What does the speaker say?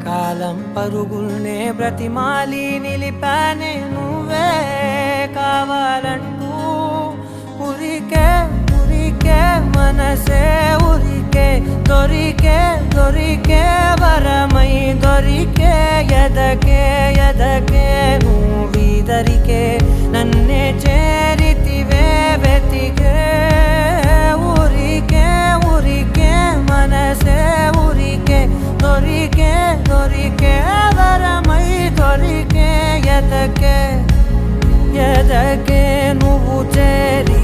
కాలం పరుగుల్నే బ్రతిమాలి నిలిపానే నువ్వే కావాలంటూ ఉరికే ఉరికే మనసే ఉరికే దొరికే దొరికే వరమై దొరికే ఎదకే ఎదకే నువ్వీదరికే నన్నే చేరితివే వెతికే ఊరికే ఊరికే మనసే ఊరికే దొరికే దొరికే వరమై దొరికే ఎదకే ఎదకే నువ్వు చేరి